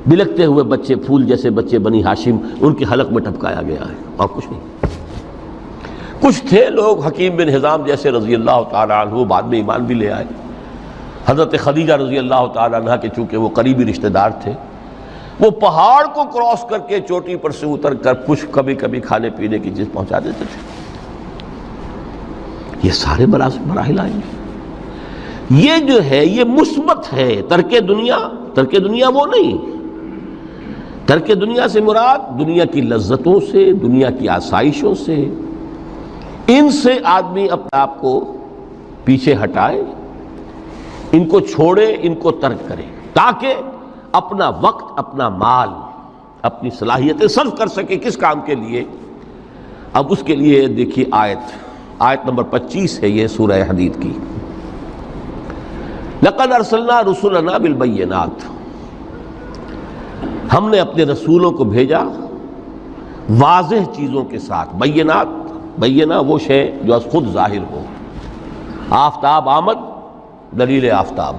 [SPEAKER 1] بلکتے ہوئے بچے، پھول جیسے بچے بنی ہاشم، ان کے حلق میں ٹپکایا گیا ہے، اور کچھ نہیں۔ کچھ تھے لوگ، حکیم بن حزام جیسے رضی اللہ تعالیٰ عنہ، بعد میں ایمان بھی لے آئے۔ حضرت خدیجہ رضی اللہ تعالیٰ عنہ کے چونکہ وہ قریبی رشتہ دار تھے، وہ پہاڑ کو کراس کر کے چوٹی پر سے اتر کر کچھ کبھی کبھی کھانے پینے کی چیز پہنچا دیتے تھے۔ یہ سارے مراحل آئیں گے۔ یہ جو ہے یہ مثبت ہے۔ ترک دنیا وہ نہیں۔ ترک دنیا سے مراد دنیا کی لذتوں سے، دنیا کی آسائشوں سے، ان سے آدمی اپنے آپ کو پیچھے ہٹائے، ان کو چھوڑے، ان کو ترک کرے، تاکہ اپنا وقت، اپنا مال، اپنی صلاحیتیں صرف کر سکے۔ کس کام کے لیے؟ اب اس کے لیے دیکھیے آیت نمبر 25 ہے یہ سورہ حدید کی۔ لَقَدْ أَرْسَلْنَا رُسُلَنَا بِالْبَيِّنَاتِ، ہم نے اپنے رسولوں کو بھیجا واضح چیزوں کے ساتھ۔ بینہ وہ شے جو از خود ظاہر ہو۔ آفتاب آمد، دلیل آفتاب،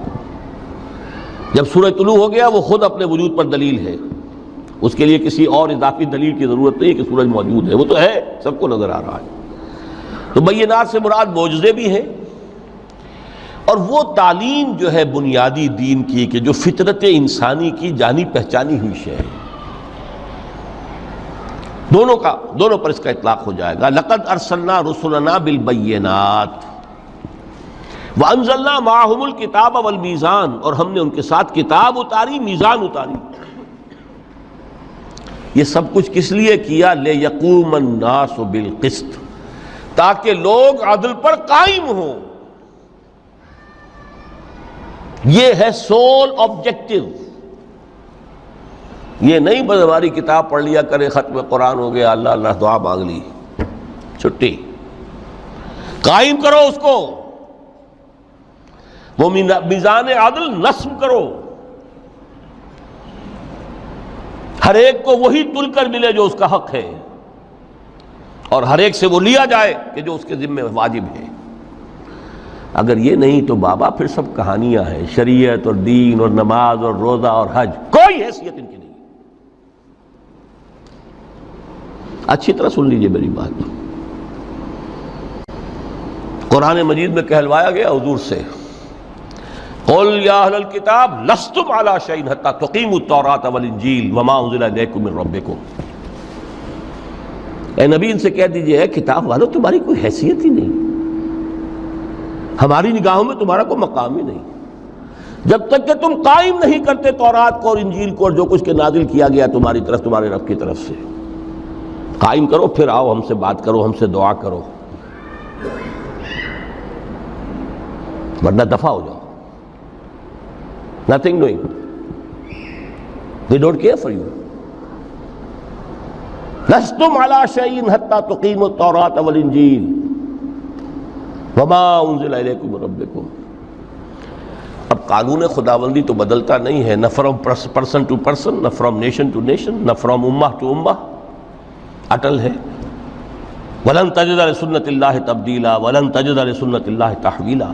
[SPEAKER 1] جب سورج طلوع ہو گیا وہ خود اپنے وجود پر دلیل ہے، اس کے لیے کسی اور اضافی دلیل کی ضرورت نہیں کہ سورج موجود ہے، وہ تو ہے، سب کو نظر آ رہا ہے۔ تو بینات سے مراد معجزے بھی ہیں، اور وہ تعلیم جو ہے بنیادی دین کی کہ جو فطرت انسانی کی جانی پہچانی ہوئی شے ہے، دونوں پر اس کا اطلاق ہو جائے گا۔ لقد ارسلنا رسلنا بالبینات وانزلنا معهم الکتاب والمیزان، اور ہم نے ان کے ساتھ کتاب اتاری، میزان اتاری۔ یہ سب کچھ کس لیے کیا؟ لیقوم الناس بالقسط، تاکہ لوگ عدل پر قائم ہوں۔ یہ ہے سول آبجیکٹو۔ یہ نہیں بس ہماری کتاب پڑھ لیا کرے، ختم قرآن ہو گیا، اللہ اللہ دعا مانگ لی، چھٹی۔ قائم کرو اس کو، وہ میزان عدل نصب کرو، ہر ایک کو وہی تل کر ملے جو اس کا حق ہے، اور ہر ایک سے وہ لیا جائے کہ جو اس کے ذمہ واجب ہے۔ اگر یہ نہیں تو بابا پھر سب کہانیاں ہیں، شریعت اور دین اور نماز اور روزہ اور حج، کوئی حیثیت ان کی نہیں۔ اچھی طرح سن لیجئے میری بات۔ قرآن مجید میں کہلوایا گیا حضور سے، قل یا اہل الکتاب لستم علی شیء حتی تقیموا التوراۃ والانجیل وما انزل الیکم من ربکم۔ اے نبی ان سے کہہ دیجئے، کتاب والو تمہاری کوئی حیثیت ہی نہیں، ہماری نگاہوں میں تمہارا کوئی مقام ہی نہیں، جب تک کہ تم قائم نہیں کرتے تورات کو اور انجیل کو اور جو کچھ کے نازل کیا گیا تمہاری طرف، تمہارے رب کی طرف سے۔ قائم کرو، پھر آؤ ہم سے بات کرو، ہم سے دعا کرو، ورنہ دفع ہو جاؤ۔ Nothing doing. They don't care for you. لستم علی شیء حتی تقیموا التوراۃ والانجیل وما انزل الیکم من ربکم۔ اب قانون خداوندی تو بدلتا نہیں ہے، نہ فرام پرسن ٹو پرسن، نہ فرام نیشن ٹو نیشن، نہ فرام امہ ٹو امہ، اٹل ہے۔ وَلَن تَجِدَ لِسُنَّتِ اللَّهِ تَبْدِيلًا وَلَن تَجِدَ لِسُنَّتِ اللَّهِ تَحْوِيلًا۔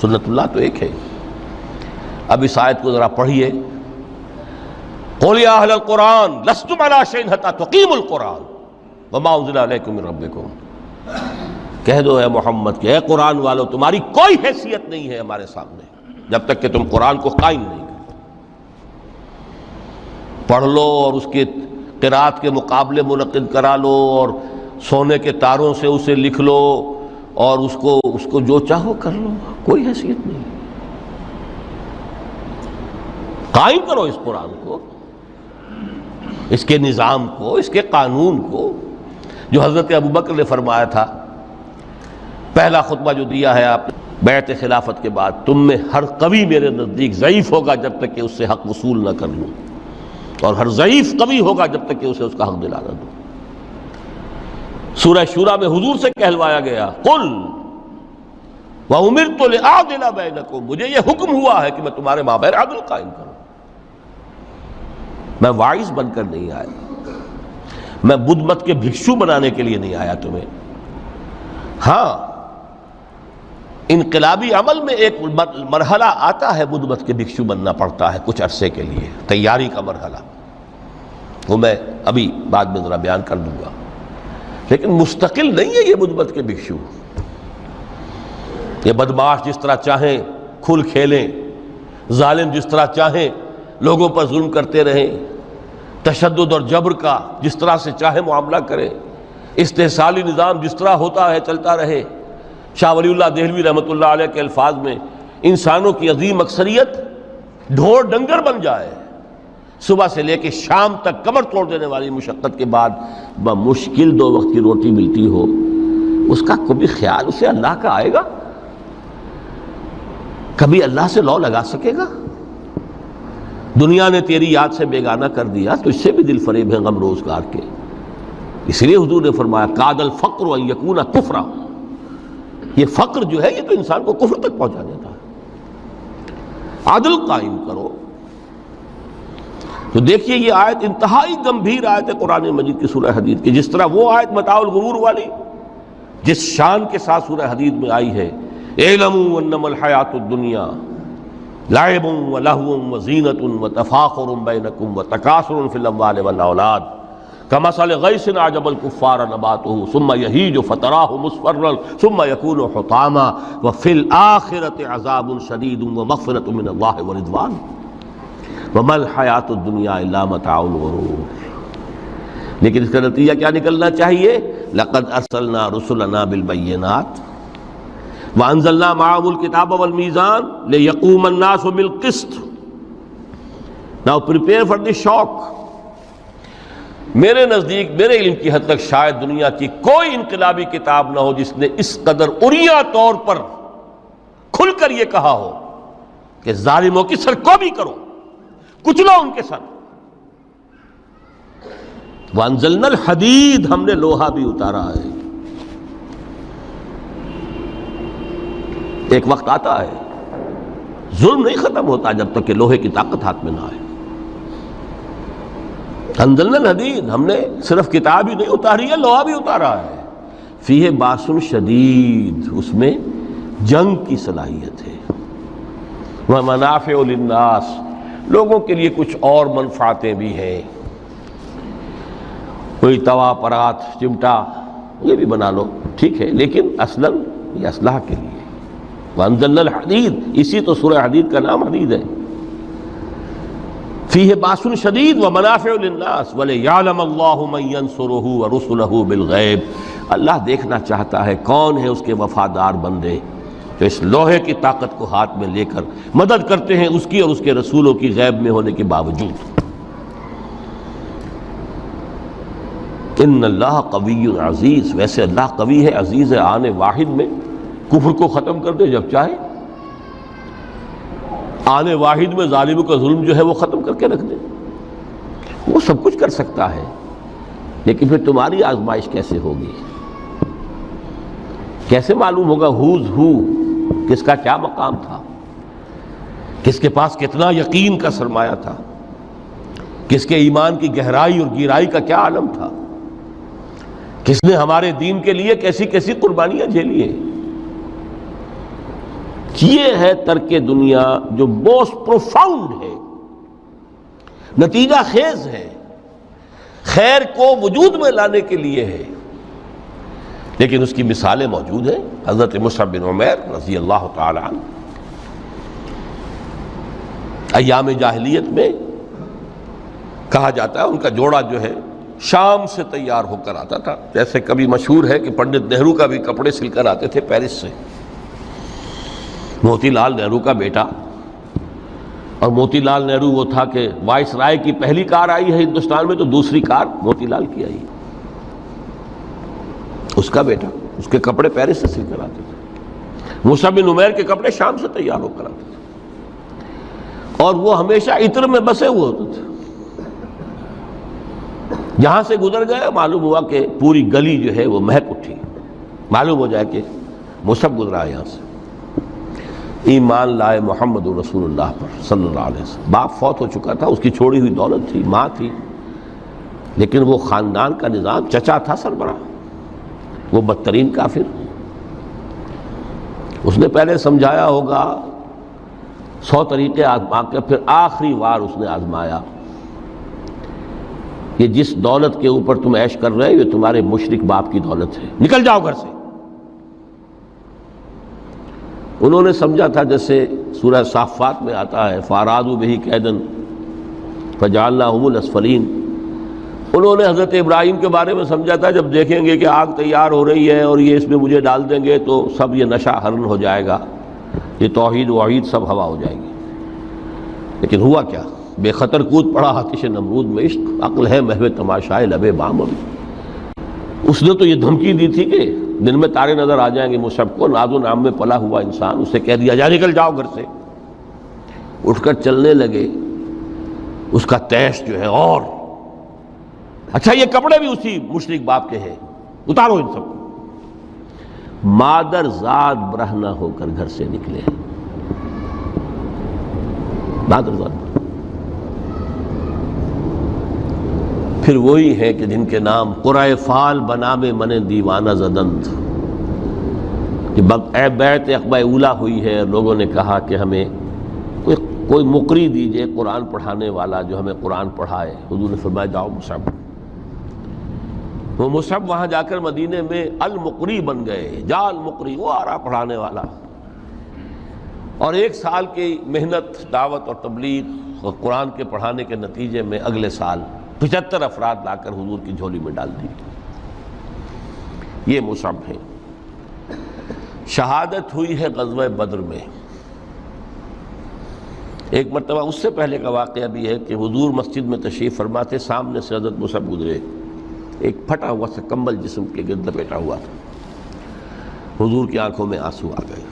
[SPEAKER 1] سنت اللہ تو ایک ہے۔ اب اس آیت کو ذرا پڑھیے، قُلْ يَا أَهْلَ الْقُرْآنِ لَسْتُمْ عَلَىٰ شَيْءٍ حَتَّىٰ تُقِيمُوا الْقُرْآنَ۔ وما انزل الیکم من ربکم، کہہ دو اے محمد کہ اے قرآن والو تمہاری کوئی حیثیت نہیں ہے ہمارے سامنے جب تک کہ تم قرآن کو قائم نہیں کرو۔ پڑھ لو اور اس کے قرات کے مقابلے منعقد کرا لو اور سونے کے تاروں سے اسے لکھ لو اور اس کو جو چاہو کر لو، کوئی حیثیت نہیں۔ قائم کرو اس قرآن کو، اس کے نظام کو، اس کے قانون کو، جو حضرت ابوبکر نے فرمایا تھا پہلا خطبہ جو دیا ہے آپ نے بیعت خلافت کے بعد، تم میں ہر قوی میرے نزدیک ضعیف ہوگا جب تک کہ اس سے حق وصول نہ کر لوں، اور ہر ضعیف قوی ہوگا جب تک کہ اسے اس کا حق دلا نہ دوں۔ سورہ شورى میں حضور سے کہلوایا گیا قل وَأُمِرْتُ لِأَعْدِلَ بَيْنَكُمْ، مجھے یہ حکم ہوا ہے کہ میں تمہارے مابین عدل قائم کروں۔ میں واعظ بن کر نہیں آیا، میں بدھ مت کے بھکشو بنانے کے لیے نہیں آیا تمہیں۔ ہاں انقلابی عمل میں ایک مرحلہ آتا ہے، بدھ مت کے بھکشو بننا پڑتا ہے کچھ عرصے کے لیے، تیاری کا مرحلہ، وہ میں ابھی بعد میں ذرا بیان کر دوں گا، لیکن مستقل نہیں ہے یہ بدھ مت کے بھکشو۔ یہ بدماش جس طرح چاہیں کھل کھیلیں، ظالم جس طرح چاہیں لوگوں پر ظلم کرتے رہیں، تشدد اور جبر کا جس طرح سے چاہے معاملہ کریں، استحصالی نظام جس طرح ہوتا ہے چلتا رہے۔ شاہ ولی اللہ دہلوی رحمۃ اللہ علیہ کے الفاظ میں انسانوں کی عظیم اکثریت ڈھور ڈنگر بن جائے، صبح سے لے کے شام تک کمر توڑ دینے والی مشقت کے بعد بمشکل 2 وقت کی روٹی ملتی ہو، اس کا کبھی خیال اسے اللہ کا آئے گا؟ کبھی اللہ سے لو لگا سکے گا؟ دنیا نے تیری یاد سے بیگانہ کر دیا تو اس سے بھی دل فریب ہے غم روزگار کے۔ اس لیے حضور نے فرمایا کاد الفقر ان یکون کفرا، یہ فقر جو ہے یہ تو انسان کو کفر تک پہنچا دیتا ہے۔ عدل قائم کرو۔ تو دیکھیے یہ آیت انتہائی گمبھیر آیت ہے قرآن مجید کی سورہ حدید کی، جس طرح وہ آیت متاع الغرور والی جس شان کے ساتھ سورہ حدید میں آئی ہے، اعلموا انما الحیات الدنیا لعب ولہو وزینۃ وتفاخر بینکم وتکاثر فی الاموال والاولاد کمثل غیث اعجب الکفار نباتہ ثم یہیج فتراہ مصفرا ثم یکون حطاما وفی الآخرۃ عذاب شدید ومغفرۃ من اللہ ورضوان وما الحیات الدنیا الا متاع الغرور۔ لیکن اس کا نتیجہ کیا نکلنا چاہیے؟ لقد ارسلنا رسلنا بالبینات وانزلنا معهم الکتاب والمیزان لیقوم الناس بالقسط۔ Now prepare for the shock۔ میرے نزدیک، میرے علم کی حد تک شاید دنیا کی کوئی انقلابی کتاب نہ ہو جس نے اس قدر عریاں طور پر کھل کر یہ کہا ہو کہ ظالموں کی سرکوبی کرو، کچلو ان کے سر۔ وانزلنا الحدید، ہم نے لوہا بھی اتارا ہے۔ ایک وقت آتا ہے ظلم نہیں ختم ہوتا جب تک کہ لوہے کی طاقت ہاتھ میں نہ آئے۔ انزلنا الحدید، ہم نے صرف کتاب ہی نہیں اتاری ہے، لوہا بھی اتارا ہے۔ فیہ باس شدید، اس میں جنگ کی صلاحیت ہے۔ ومنافع للناس، لوگوں کے لیے کچھ اور منفعتیں بھی ہیں، کوئی توا پرات چمٹا یہ بھی بنا لو، ٹھیک ہے، لیکن اصلاً یہ اسلحہ کے لیے۔ وانزلنا الحدید، اسی تو سورہ حدید کا نام حدید ہے۔ فیہ باس شدید ومنافع للناس ولیعلم اللہ من ینصرہ ورسلہ بالغیب، اللہ دیکھنا چاہتا ہے کون ہے اس کے وفادار بندے جو اس لوہے کی طاقت کو ہاتھ میں لے کر مدد کرتے ہیں اس کی اور اس کے رسولوں کی غیب میں ہونے کے باوجود۔ ان اللہ قوی عزیز، ویسے اللہ قوی ہے، عزیز ہے، آنے واحد میں کفر کو ختم کر دے جب چاہے، آنے واحد میں ظالموں کا ظلم جو ہے وہ ختم کر کے رکھ دے، وہ سب کچھ کر سکتا ہے۔ لیکن پھر تمہاری آزمائش کیسے ہوگی؟ کیسے معلوم ہوگا ہوز ہو، کس کا کیا مقام تھا، کس کے پاس کتنا یقین کا سرمایہ تھا، کس کے ایمان کی گہرائی اور گہرائی کا کیا عالم تھا، کس نے ہمارے دین کے لیے کیسی کیسی قربانیاں جھیلی ہیں۔ یہ ہے ترک دنیا جو موسٹ پروفاؤنڈ ہے، نتیجہ خیز ہے، خیر کو وجود میں لانے کے لیے ہے، لیکن اس کی مثالیں موجود ہیں۔ حضرت مصعب بن عمیر رضی اللہ تعالی عنہ ایام جاہلیت میں کہا جاتا ہے ان کا جوڑا جو ہے شام سے تیار ہو کر آتا تھا، جیسے کبھی مشہور ہے کہ پنڈت نہرو کا بھی کپڑے سل کر آتے تھے پیرس سے۔ موتی لال نہرو کا بیٹا، اور موتی لال نہرو وہ تھا کہ وائس رائے کی پہلی کار آئی ہے ہندوستان میں تو دوسری کار موتی لال کی آئی، اس کا بیٹا، اس کے کپڑے پیرس سے سل کر آتے تھے۔ مصعب بن عمیر کے کپڑے شام سے تیار ہو کر آتے تھے، اور وہ ہمیشہ عطر میں بسے ہوئے ہوتے تھے۔ جہاں سے گزر گئے معلوم ہوا کہ پوری گلی جو ہے وہ مہک اٹھی، معلوم ہو جائے کہ مصعب گزرا ہے یہاں سے۔ ایمان لائے محمد رسول اللہ پر صلی اللہ علیہ وسلم۔ باپ فوت ہو چکا تھا، اس کی چھوڑی ہوئی دولت تھی، ماں تھی، لیکن وہ خاندان کا نظام، چچا تھا سربراہ، وہ بدترین کافر۔ اس نے پہلے سمجھایا ہوگا 100 طریقے آزما کے، پھر آخری بار اس نے آزمایا کہ جس دولت کے اوپر تم عیش کر رہے ہو یہ تمہارے مشرک باپ کی دولت ہے، نکل جاؤ گھر سے۔ انہوں نے سمجھا تھا جیسے سورہ صافات میں آتا ہے فَأَرَادُوا بِهِ كَيْدًا فَجَعَلْنَاهُمُ الْأَسْفَلِينَ، انہوں نے حضرت ابراہیم کے بارے میں سمجھا تھا جب دیکھیں گے کہ آگ تیار ہو رہی ہے اور یہ اس میں مجھے ڈال دیں گے تو سب یہ نشہ حرن ہو جائے گا، یہ توحید وحید سب ہوا ہو جائے گی۔ لیکن ہوا کیا؟ بے خطر کود پڑا آتش نمرود میں، عشق عقل ہے محو تماشائے لبے بام۔ اس نے تو یہ دھمکی دی تھی کہ دن میں تارے نظر آ جائیں گے مصعب کو، ناز و نام میں پلا ہوا انسان، اسے کہہ دیا جا نکل جاؤ گھر سے۔ اٹھ کر چلنے لگے، اس کا تیش جو ہے اور اچھا یہ کپڑے بھی اسی مشرک باپ کے ہیں، اتارو ان سب کو۔ مادر ذات برہنہ ہو کر گھر سے نکلے، مادر ذات۔ پھر وہی ہے کہ جن کے نام قرائے فال بنام من دیوانہ زدند، کہ بیعت عقبہ اولا ہوئی ہے، لوگوں نے کہا کہ ہمیں کوئی مقری دیجئے قرآن پڑھانے والا جو ہمیں قرآن پڑھائے۔ حضور نے فرمایا جاؤ مصعب۔ وہ مصعب وہاں جا کر مدینے میں المقری بن گئے، جا المقری، وہ آ رہا پڑھانے والا۔ اور 1 سال کی محنت، دعوت اور تبلیغ اور قرآن کے پڑھانے کے نتیجے میں اگلے سال 75 افراد لا کر حضور کی جھولی میں ڈال دی۔ یہ مصعب ہے۔ شہادت ہوئی ہے غزوہ بدر میں۔ ایک مرتبہ اس سے پہلے کا واقعہ بھی ہے کہ حضور مسجد میں تشریف فرما تھے، سامنے سے حضرت مصعب گزرے، ایک پھٹا ہوا سا کمبل جسم کے گرد لپیٹا ہوا تھا۔ حضور کی آنکھوں میں آنسو آ گئے۔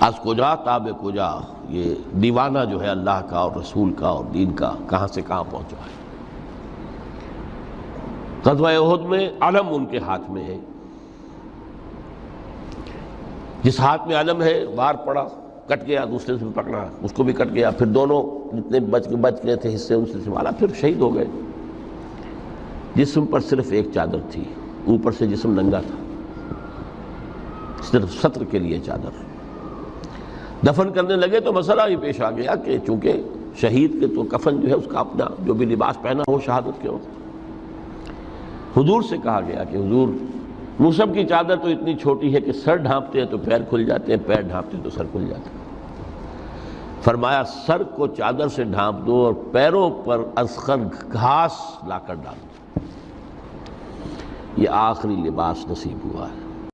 [SPEAKER 1] از کجا تاب کجا، یہ دیوانہ جو ہے اللہ کا اور رسول کا اور دین کا کہاں سے کہاں پہنچا ہے۔ غزوہ احد میں علم ان کے ہاتھ میں ہے، جس ہاتھ میں علم ہے وار پڑا، کٹ گیا، دوسرے سے پکڑا، اس کو بھی کٹ گیا، پھر دونوں جتنے بچ گئے تھے حصے ان سے سنبھالا، پھر شہید ہو گئے۔ جسم پر صرف ایک چادر تھی، اوپر سے جسم ننگا تھا، صرف ستر کے لیے چادر۔ دفن کرنے لگے تو مسئلہ ہی پیش آ گیا کہ چونکہ شہید کے تو کفن جو ہے اس کا اپنا جو بھی لباس پہنا ہو شہادت کے وقت، حضور سے کہا گیا کہ حضور مصعب کی چادر تو اتنی چھوٹی ہے کہ سر ڈھانپتے ہیں تو پیر کھل جاتے ہیں، پیر ڈھانپتے ہیں تو سر کھل جاتے ہیں۔ فرمایا سر کو چادر سے ڈھانپ دو اور پیروں پر اذخر گھاس لا کر ڈال دو، یہ آخری لباس نصیب ہوا ہے۔